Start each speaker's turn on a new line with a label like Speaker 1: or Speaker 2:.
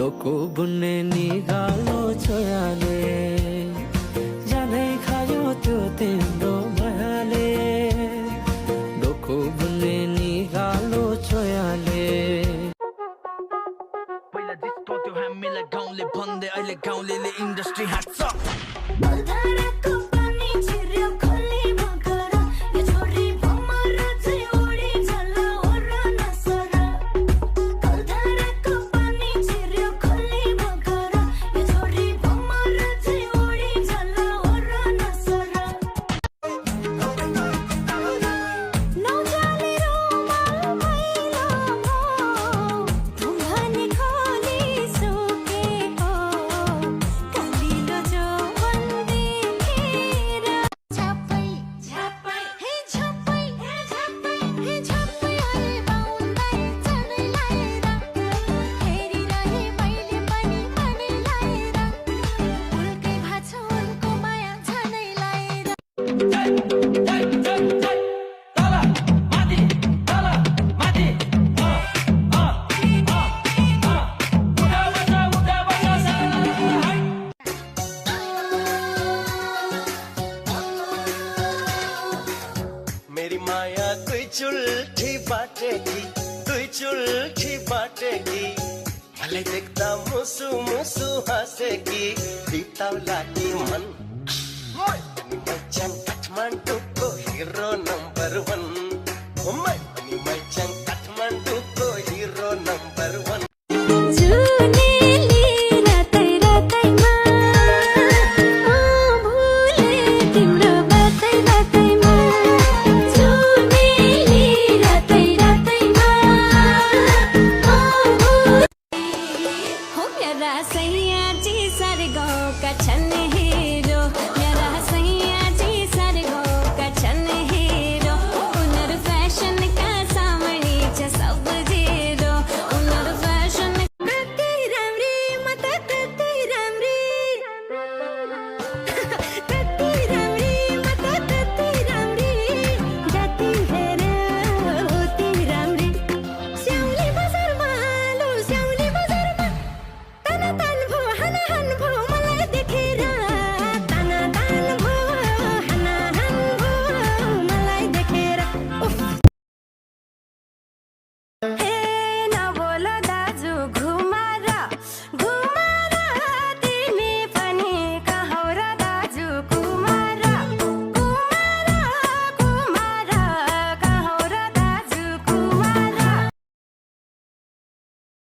Speaker 1: डोको बुन्ने निगालो छोयाले जानै खायो त्यो तिम्रो मायाले डोको बुन्ने निगालो छोयाले
Speaker 2: पहिला दिस्तो त्यो हामीलाई गाउँले भन्दै अहिले गाउँलेले इन्डस्ट्री हाँक्छ
Speaker 3: मेरी माया तुई चुल्ठी बाटेगी तुई चुल्ठी बाटेगी भले देख्दा मुसु मुसु हाँसेगी बिताउला कि मन मैचाङ काठमाडौँको हिरो नम्बर 1 मैचाङ काठमाडौँको हिरो नम्बर 1
Speaker 4: सैया जी सरगो का छल